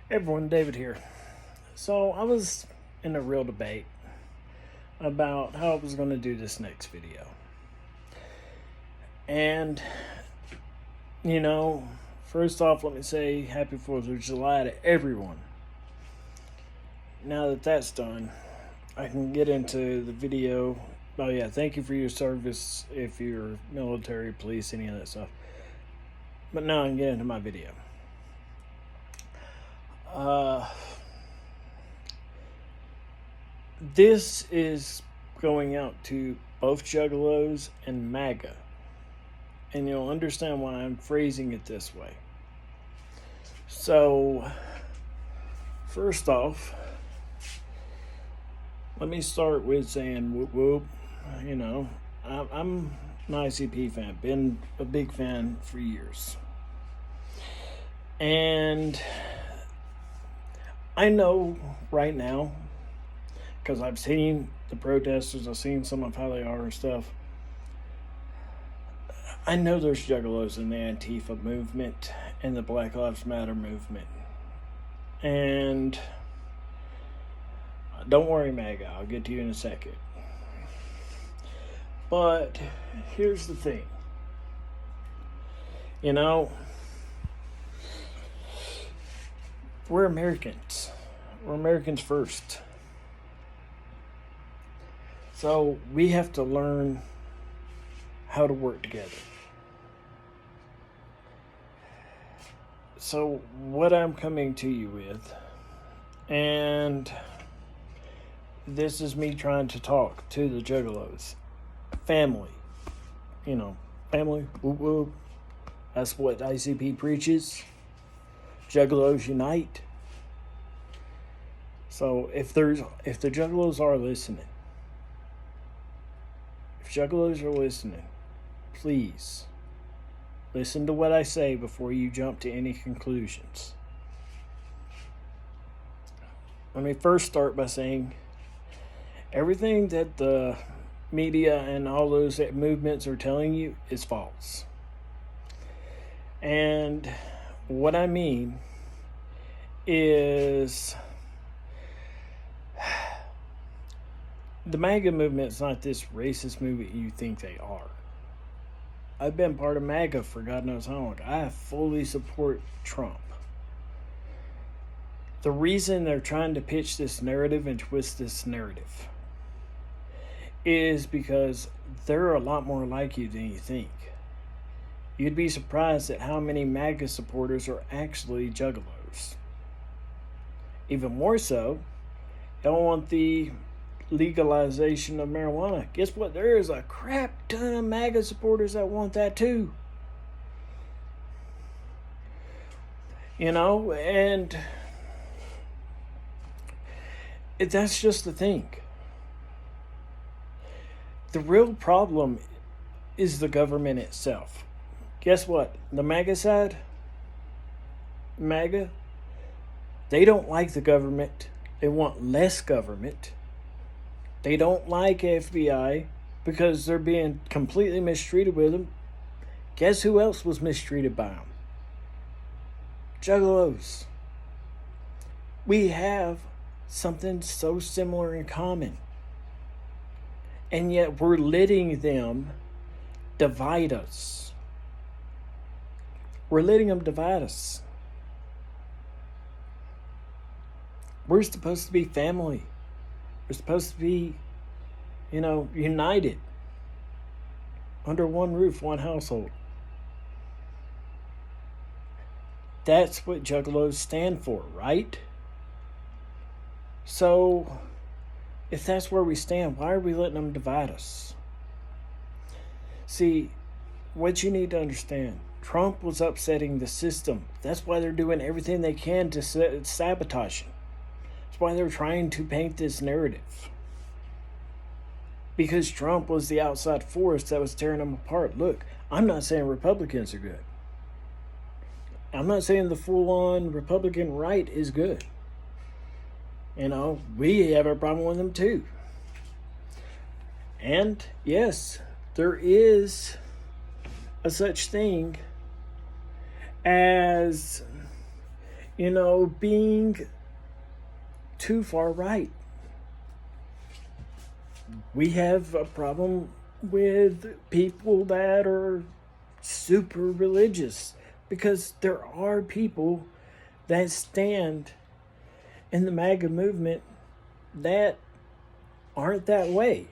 Hey everyone, David here. So I was in a real debate about how I was going to do this next video. And, you know, first off, let me say happy 4th of July to everyone. Now that that's done, I can get into the video. Oh yeah, thank you for your service if you're military, police, any of that stuff. But now I can get into my video. This is going out to both Juggalos and MAGA. And you'll understand why I'm phrasing it this way. So, first off, let me start with saying whoop whoop. You know, I'm an ICP fan, been a big fan for years. And I know right now, because I've seen the protesters, I've seen some of how they are and stuff. I know there's juggalos in the Antifa movement and the Black Lives Matter movement. And don't worry, MAGA, I'll get to you in a second. But here's the thing. You know, we're Americans. We're Americans first. So we have to learn how to work together. So what I'm coming to you with, and this is me trying to talk to the juggalos. Family. You know, family, whoop whoop. That's what ICP preaches. Juggalos unite. So if the juggalos are listening, please listen to what I say before you jump to any conclusions. Let me first start by saying everything that the media and all those movements are telling you is false. And what I mean is the MAGA movement's not this racist movement you think they are. I've been part of MAGA for God knows how long. I fully support Trump. The reason they're trying to pitch this narrative and twist this narrative is because they're a lot more like you than you think. You'd be surprised at how many MAGA supporters are actually juggalos. Even more so, they don't want the legalization of marijuana. Guess what? There is a crap ton of MAGA supporters that want that too. You know, and that's just the thing. The real problem is the government itself. Guess what? The MAGA side, MAGA, they don't like the government. They want less government. They don't like FBI because they're being completely mistreated with them. Guess who else was mistreated by them? Juggalos. We have something so similar in common. And yet we're letting them divide us. We're letting them divide us. We're supposed to be family. We're supposed to be, united. Under one roof, one household. That's what juggalos stand for, right? So, if that's where we stand, why are we letting them divide us? See, what you need to understand, Trump was upsetting the system. That's why they're doing everything they can to sabotage him. That's why they're trying to paint this narrative. Because Trump was the outside force that was tearing them apart. Look, I'm not saying Republicans are good. I'm not saying the full-on Republican right is good. We have a problem with them too. And yes, there is a such thing as being too far right. We have a problem with people that are super religious, because there are people that stand in the MAGA movement that aren't that way.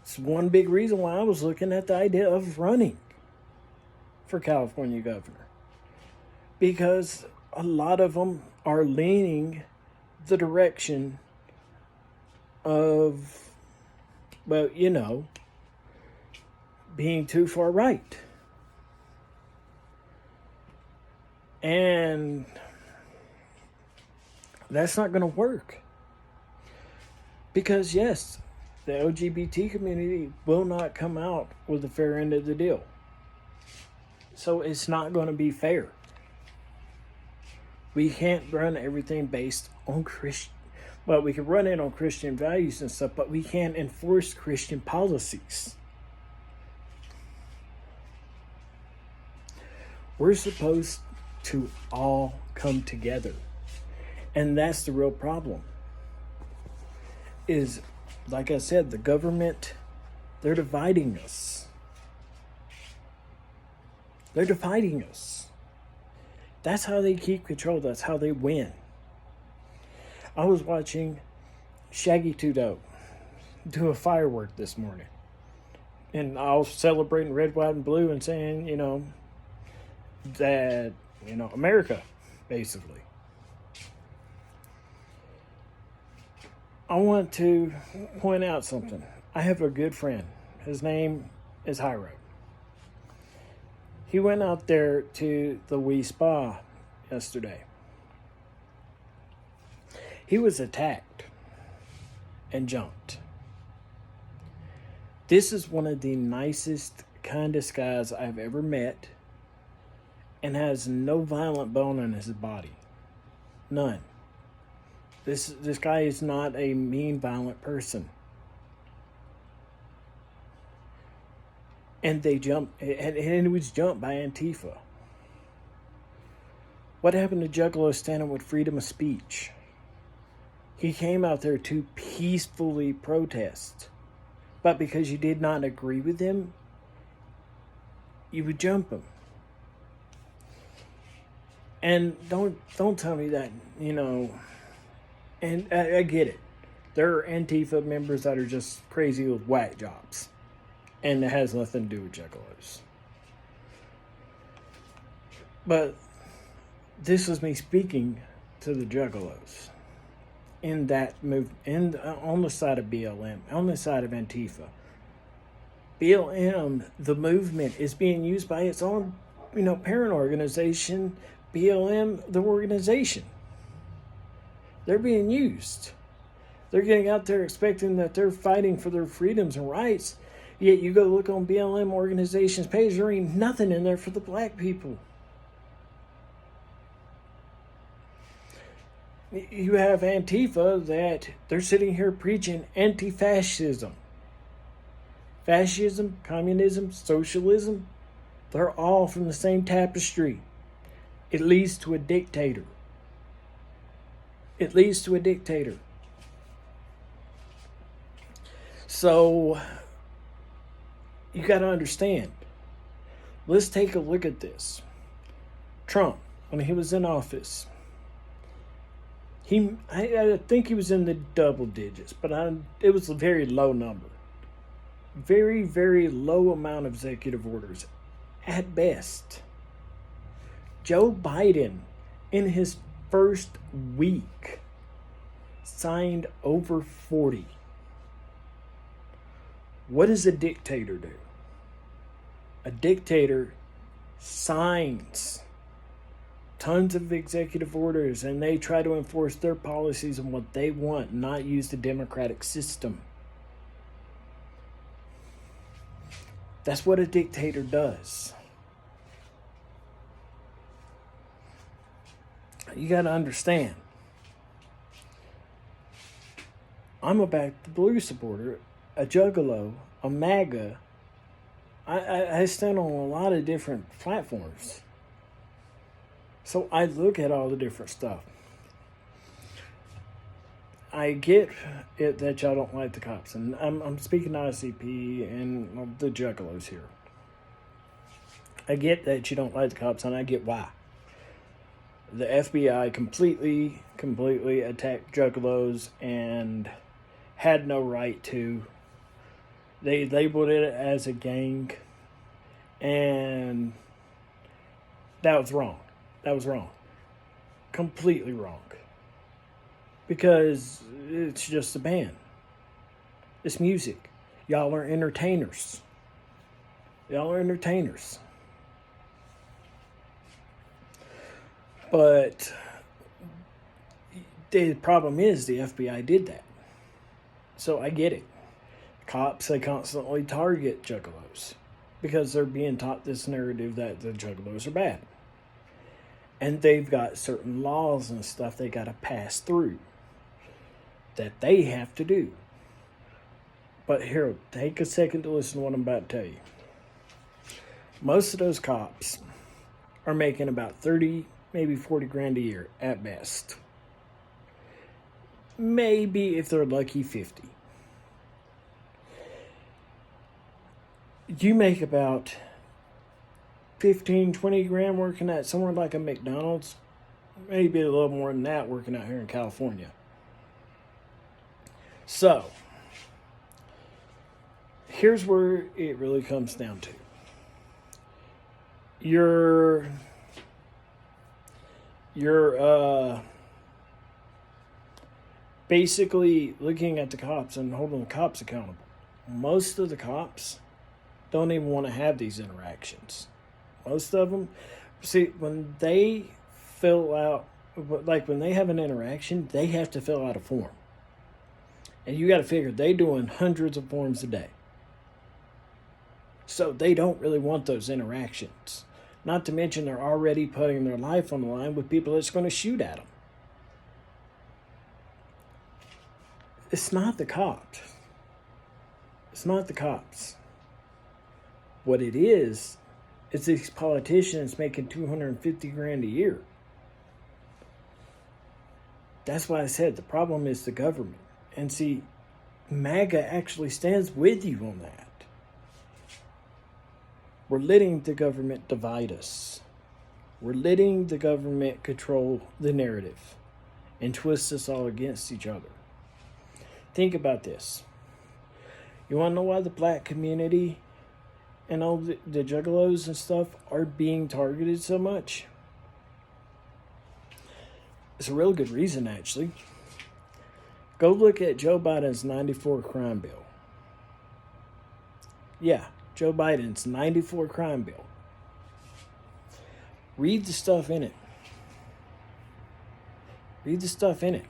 It's one big reason why I was looking at the idea of running for California governor, because a lot of them are leaning the direction of, well, being too far right. And that's not going to work. Because, yes, the LGBT community will not come out with a fair end of the deal. So it's not going to be fair. We can't run everything based on Christian. Well, we can run it on Christian values and stuff, but we can't enforce Christian policies. We're supposed to all come together. And that's the real problem. Is, like I said, the government, they're dividing us. They're dividing us. That's how they keep control. That's how they win. I was watching Shaggy Two-Dope do a firework this morning. And I was celebrating red, white, and blue and saying, that, America, basically. I want to point out something. I have a good friend. His name is Hyro. He went out there to the Wii Spa yesterday. He was attacked and jumped. This is one of the nicest, kindest guys I've ever met, and has no violent bone in his body. None. This guy is not a mean, violent person. And they jumped, and he was jumped by Antifa. What happened to Juggalo standing with freedom of speech? He came out there to peacefully protest. But because you did not agree with him, you would jump him. And don't tell me that, and I get it. There are Antifa members that are just crazy with whack jobs. And it has nothing to do with Juggalos. But this is me speaking to the Juggalos in that move, on the side of BLM, on the side of Antifa. BLM, the movement, is being used by its own, parent organization, BLM, the organization. They're being used. They're getting out there expecting that they're fighting for their freedoms and rights. Yet you go look on BLM organization's page, there ain't nothing in there for the black people. You have Antifa that they're sitting here preaching anti-fascism. Fascism, communism, socialism, they're all from the same tapestry. It leads to a dictator. It leads to a dictator. So, you got to understand. Let's take a look at Trump, when he was in office, I think he was in the double digits, but it was a very low number. Very, very low amount of executive orders, at best. Joe Biden, in his first week, signed over 40. What does a dictator do? A dictator signs tons of executive orders, and they try to enforce their policies and what they want, not use the democratic system. That's what a dictator does. You got to understand. I'm a Back the Blue supporter, a Juggalo, a MAGA. I stand on a lot of different platforms. So I look at all the different stuff. I get it that y'all don't like the cops, and I'm speaking to ICP and the Juggalos here. I get that you don't like the cops, and I get why. The FBI completely attacked Juggalos and had no right to. They labeled it as a gang, and that was wrong. That was wrong. Completely wrong. Because it's just a band. It's music. Y'all are entertainers. Y'all are entertainers. But the problem is the FBI did that. So I get it. Cops, they constantly target Juggalos because they're being taught this narrative that the Juggalos are bad. And they've got certain laws and stuff they got to pass through that they have to do. But here, take a second to listen to what I'm about to tell you. Most of those cops are making about 30, maybe 40 grand a year at best. Maybe, if they're lucky, 50. You make about 15, 20 grand working at somewhere like a McDonald's. Maybe a little more than that working out here in California. So, here's where it really comes down to. You're basically looking at the cops and holding the cops accountable. Most of the cops don't even want to have these interactions. Most of them, see, when they fill out, like when they have an interaction, they have to fill out a form. And you got to figure they're doing hundreds of forms a day. So they don't really want those interactions. Not to mention they're already putting their life on the line with people that's going to shoot at them. It's not the cops. It's not the cops. What it is these politicians making 250 grand a year. That's why I said the problem is the government. And see, MAGA actually stands with you on that. We're letting the government divide us. We're letting the government control the narrative and twist us all against each other. Think about this. You want to know why the black community and all the Juggalos and stuff are being targeted so much? It's a real good reason, actually. Go look at Joe Biden's 94 crime bill. Yeah, Joe Biden's 94 crime bill. Read the stuff in it. Read the stuff in it.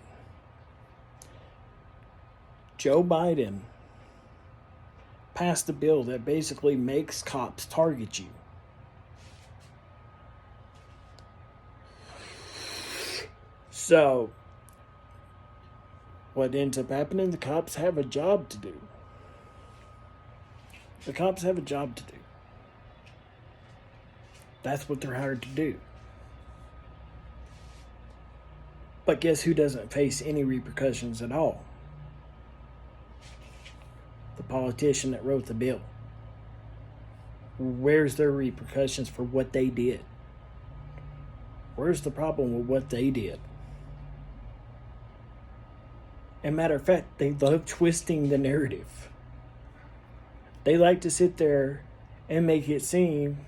Joe Biden passed a bill that basically makes cops target you. So, what ends up happening, the cops have a job to do. The cops have a job to do. That's what they're hired to do. But guess who doesn't face any repercussions at all? The politician that wrote the bill. Where's their repercussions for what they did? Where's the problem with what they did? And matter of fact, they love twisting the narrative. They like to sit there and make it seem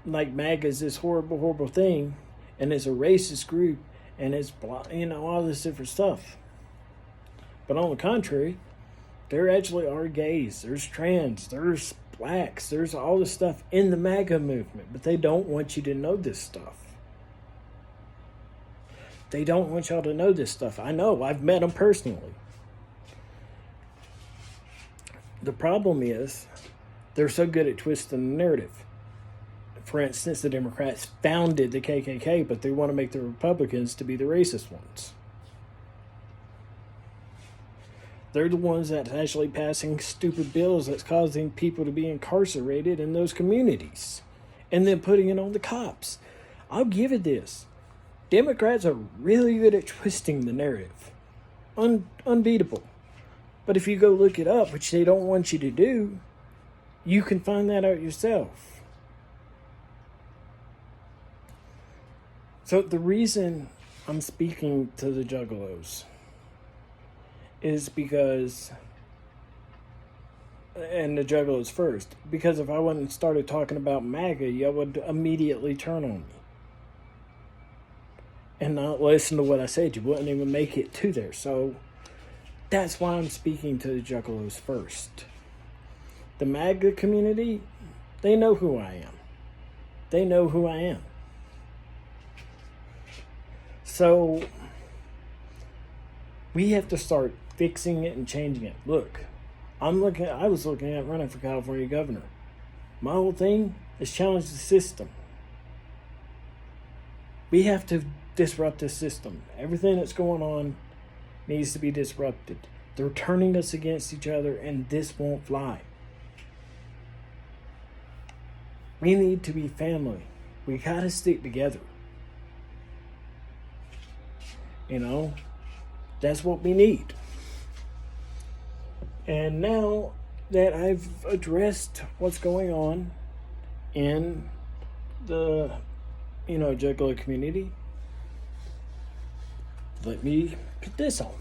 like MAGA is this horrible, horrible thing, and it's a racist group, and it's, all this different stuff. But on the contrary, there actually are gays, there's trans, there's blacks, there's all this stuff in the MAGA movement, but they don't want you to know this stuff. They don't want y'all to know this stuff. I know, I've met them personally. The problem is, they're so good at twisting the narrative. For instance, the Democrats founded the KKK, but they want to make the Republicans to be the racist ones. They're the ones that's actually passing stupid bills that's causing people to be incarcerated in those communities. And then putting it on the cops. I'll give it this. Democrats are really good at twisting the narrative. Unbeatable. But if you go look it up, which they don't want you to do, you can find that out yourself. So the reason I'm speaking to the Juggalos is because, and the Juggalos first, because if I went and started talking about MAGA, y'all would immediately turn on me and not listen to what I said. You wouldn't even make it to there. So that's why I'm speaking to the Juggalos first. The MAGA community, they know who I am. They know who I am. So we have to start fixing it and changing it. Look, I was looking at running for California governor. My whole thing is challenge the system. We have to disrupt the system. Everything that's going on needs to be disrupted. They're turning us against each other, and this won't fly. We need to be family. We gotta stick together. You know, that's what we need. And now that I've addressed what's going on in the, Juggalo community, let me put this on.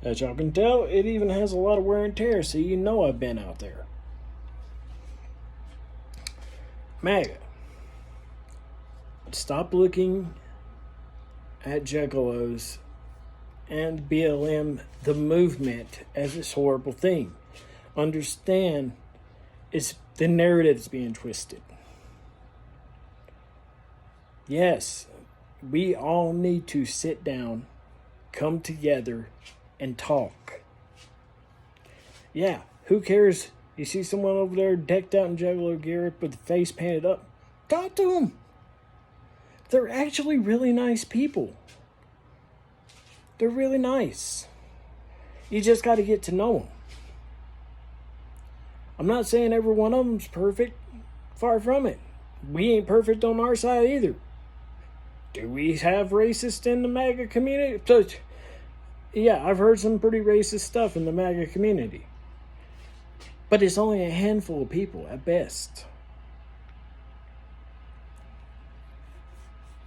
As y'all can tell, it even has a lot of wear and tear, so you know I've been out there. MAGA. Stop looking at Juggalos and BLM, the movement, as this horrible thing. Understand, the narrative's being twisted. Yes, we all need to sit down, come together, and talk. Yeah, who cares? You see someone over there decked out in Juggalo gear with the face painted up? Talk to them. They're actually really nice people. They're really nice. You just got to get to know them. I'm not saying every one of them's perfect. Far from it. We ain't perfect on our side either. Do we have racists in the MAGA community? Yeah, I've heard some pretty racist stuff in the MAGA community. But it's only a handful of people at best.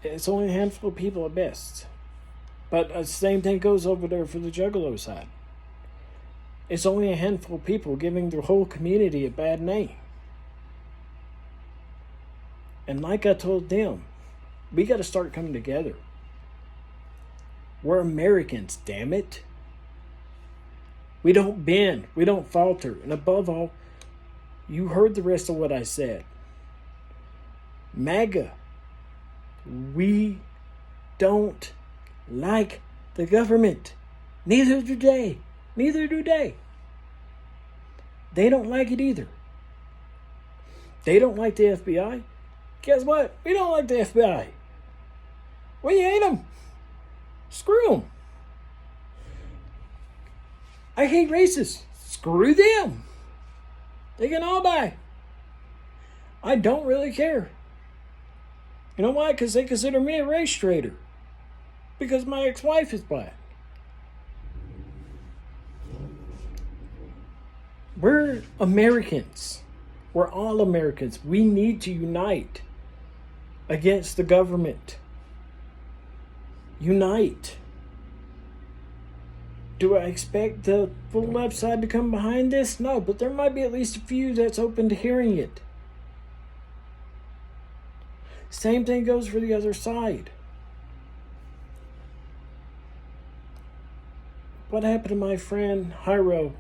It's only a handful of people at best. But the same thing goes over there for the Juggalo side. It's only a handful of people giving the whole community a bad name. And like I told them, we got to start coming together. We're Americans, damn it. We don't bend. We don't falter. And above all, you heard the rest of what I said. MAGA. We don't like the government. Neither do they. Neither do they. They don't like it either. They don't like the FBI. Guess what? We don't like the FBI. We hate them. Screw them. I hate racists. Screw them. They can all die. I don't really care. You know why? Because they consider me a race traitor. Because my ex-wife is black. We're Americans. We're all Americans. We need to unite against the government. Unite. Do I expect the full left side to come behind this? No, but there might be at least a few that's open to hearing it. Same thing goes for the other side. What happened to my friend Hyro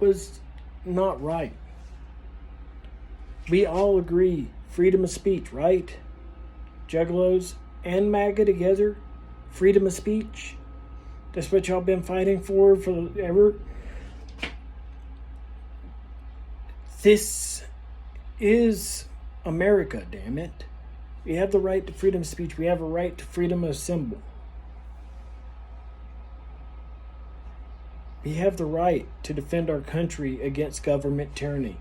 was not right. We all agree, freedom of speech, right? Juggalos and MAGA together, freedom of speech. That's what y'all been fighting for forever. This is America, damn it. We have the right to freedom of speech. We have a right to freedom of assembly. We have the right to defend our country against government tyranny.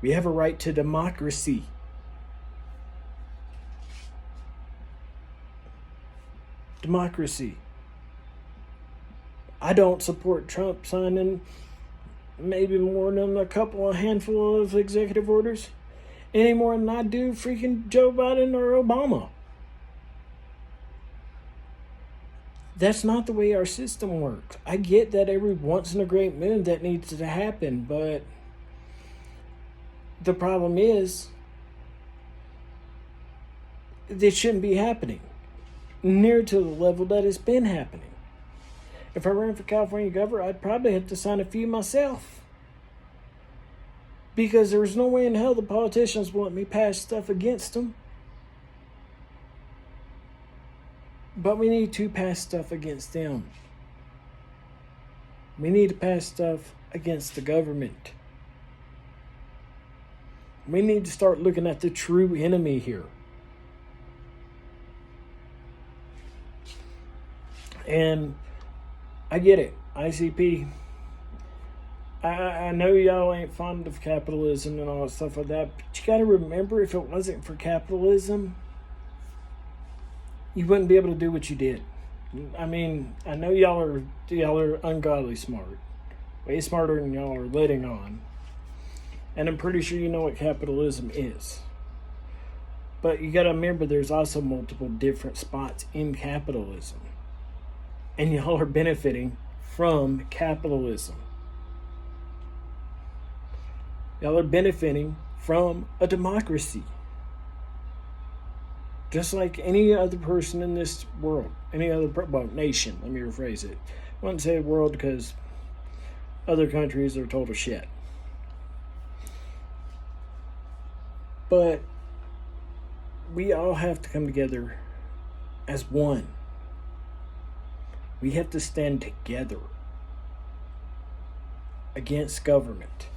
We have a right to democracy. Democracy. I don't support Trump signing maybe more than a handful of executive orders any more than I do freaking Joe Biden or Obama. That's not the way our system works. I get that every once in a great moon that needs to happen, but the problem is it shouldn't be happening near to the level that it's been happening. If I ran for California governor, I'd probably have to sign a few myself. Because there's no way in hell the politicians will let me pass stuff against them. But we need to pass stuff against them. We need to pass stuff against the government. We need to start looking at the true enemy here. And I get it. ICP. I know y'all ain't fond of capitalism and all that stuff like that, but you got to remember, if it wasn't for capitalism, you wouldn't be able to do what you did. I mean, I know y'all are ungodly smart, way smarter than y'all are letting on, and I'm pretty sure you know what capitalism is. But you got to remember, there's also multiple different spots in capitalism, and y'all are benefiting from capitalism. Y'all are benefiting from a democracy. Just like any other person in this world. Any other, nation, let me rephrase it. I wouldn't say world because other countries are total shit. But we all have to come together as one. We have to stand together against government.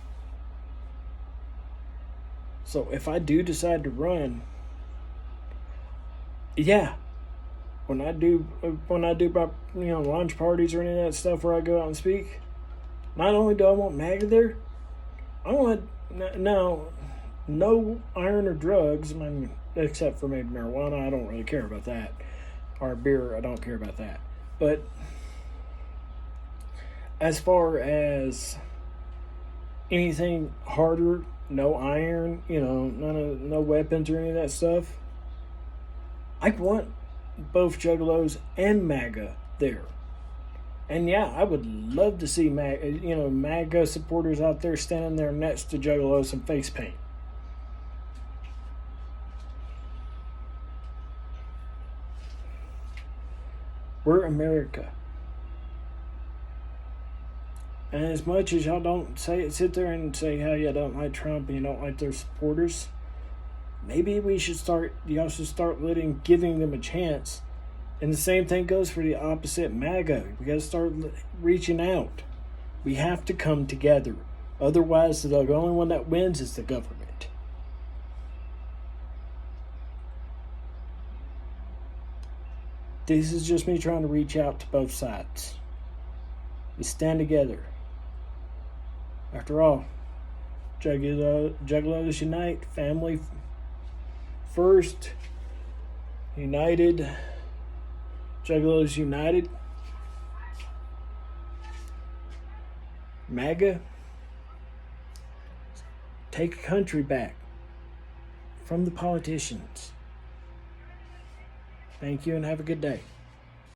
So if I do decide to run, yeah, when I do launch parties or any of that stuff where I go out and speak, not only do I want MAGA there, I want no iron or drugs. I mean, except for maybe marijuana, I don't really care about that. Or beer, I don't care about that. But as far as anything harder, no iron, no weapons or any of that stuff, I want both Juggalos and MAGA there. And yeah, I would love to see MAGA supporters out there standing there next to Juggalos and face paint. We're America. And as much as y'all don't sit there and say how you don't like Trump and you don't like their supporters, maybe y'all should start giving them a chance. And the same thing goes for the opposite MAGA. We got to start reaching out. We have to come together. Otherwise, the only one that wins is the government. This is just me trying to reach out to both sides. We stand together. After all, Juggalos unite, family first, united, Juggalos united, MAGA, take a country back from the politicians. Thank you and have a good day.